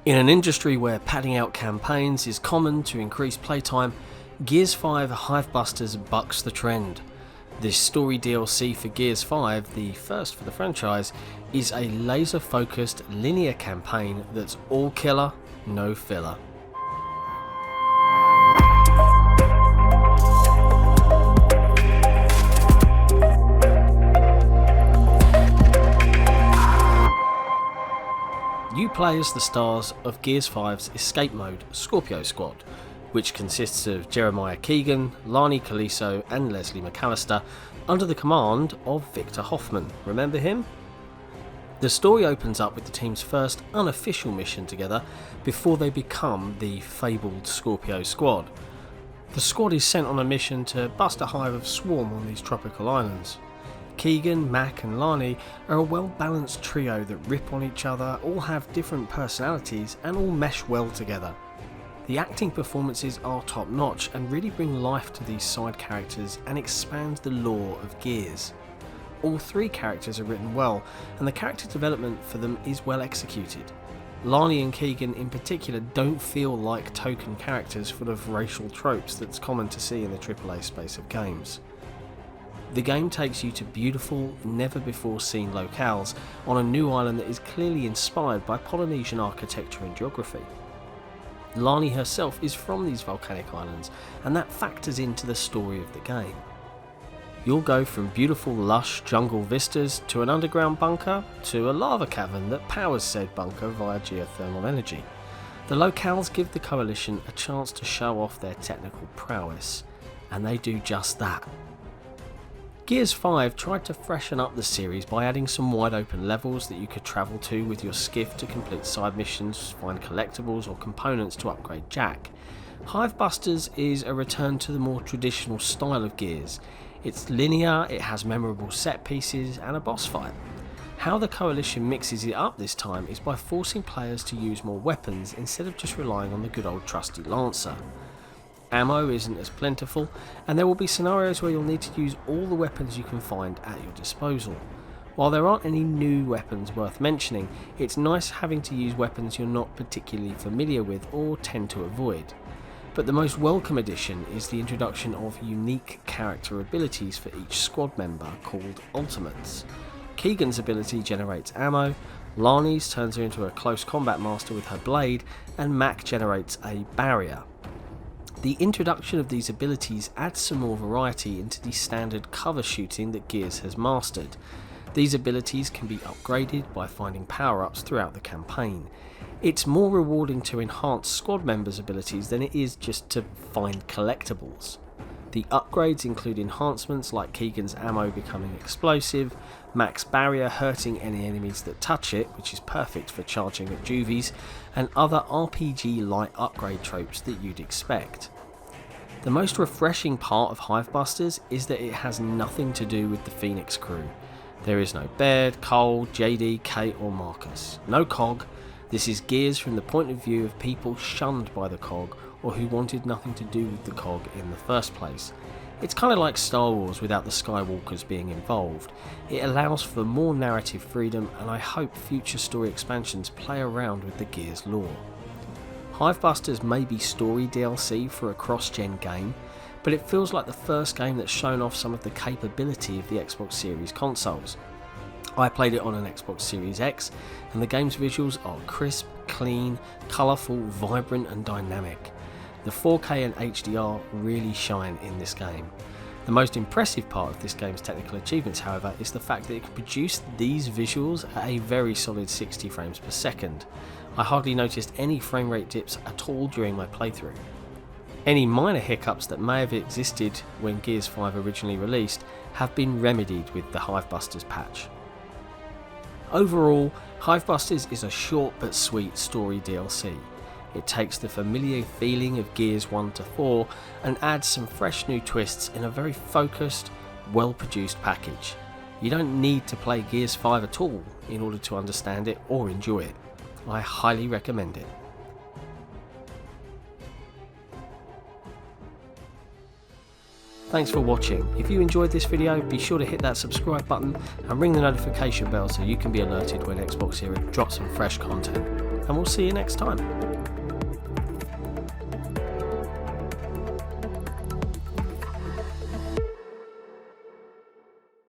In an industry where padding out campaigns is common to increase playtime, Gears 5 Hivebusters bucks the trend. This story DLC for Gears 5, the first for the franchise, is a laser-focused linear campaign that's all killer, no filler. You play as the stars of Gears 5's escape mode, Scorpio Squad, which consists of Jeremiah Keegan, Lani Caliso and Leslie McAllister, under the command of Victor Hoffman. Remember him? The story opens up with the team's first unofficial mission together before they become the fabled Scorpio Squad. The squad is sent on a mission to bust a hive of swarm on these tropical islands. Keegan, Mac and Lani are a well-balanced trio that rip on each other, all have different personalities and all mesh well together. The acting performances are top-notch and really bring life to these side characters and expand the lore of Gears. All three characters are written well and the character development for them is well executed. Lani and Keegan in particular don't feel like token characters full of racial tropes that's common to see in the AAA space of games. The game takes you to beautiful, never-before-seen locales on a new island that is clearly inspired by Polynesian architecture and geography. Lani herself is from these volcanic islands, and that factors into the story of the game. You'll go from beautiful, lush jungle vistas to an underground bunker to a lava cavern that powers said bunker via geothermal energy. The locales give the Coalition a chance to show off their technical prowess, and they do just that. Gears 5 tried to freshen up the series by adding some wide open levels that you could travel to with your skiff to complete side missions, find collectibles or components to upgrade Jack. Hivebusters is a return to the more traditional style of Gears. It's linear, it has memorable set pieces and a boss fight. How the Coalition mixes it up this time is by forcing players to use more weapons instead of just relying on the good old trusty Lancer. Ammo isn't as plentiful, and there will be scenarios where you'll need to use all the weapons you can find at your disposal. While there aren't any new weapons worth mentioning, it's nice having to use weapons you're not particularly familiar with or tend to avoid. But the most welcome addition is the introduction of unique character abilities for each squad member called Ultimates. Keegan's ability generates ammo, Lani's turns her into a close combat master with her blade, and Mac generates a barrier. The introduction of these abilities adds some more variety into the standard cover shooting that Gears has mastered. These abilities can be upgraded by finding power-ups throughout the campaign. It's more rewarding to enhance squad members' abilities than it is just to find collectibles. The upgrades include enhancements like Keegan's ammo becoming explosive, Mac's barrier hurting any enemies that touch it, which is perfect for charging at juvies, and other RPG-like upgrade tropes that you'd expect. The most refreshing part of Hivebusters is that it has nothing to do with the Phoenix crew. There is no Baird, Cole, JD, Kate or Marcus. No COG. This is Gears from the point of view of people shunned by the COG or who wanted nothing to do with the COG in the first place. It's kind of like Star Wars without the Skywalkers being involved. It allows for more narrative freedom, and I hope future story expansions play around with the Gears lore. Hivebusters may be story DLC for a cross-gen game, but it feels like the first game that's shown off some of the capability of the Xbox Series consoles. I played it on an Xbox Series X, and the game's visuals are crisp, clean, colourful, vibrant and dynamic. The 4K and HDR really shine in this game. The most impressive part of this game's technical achievements, however, is the fact that it can produce these visuals at a very solid 60 frames per second. I hardly noticed any frame rate dips at all during my playthrough. Any minor hiccups that may have existed when Gears 5 originally released have been remedied with the Hivebusters patch. Overall, Hivebusters is a short but sweet story DLC. It takes the familiar feeling of Gears 1 to 4 and adds some fresh new twists in a very focused, well-produced package. You don't need to play Gears 5 at all in order to understand it or enjoy it. I highly recommend it. Thanks for watching. If you enjoyed this video, be sure to hit that subscribe button and ring the notification bell so you can be alerted when XboxEra drops some fresh content. and we'll see you next time.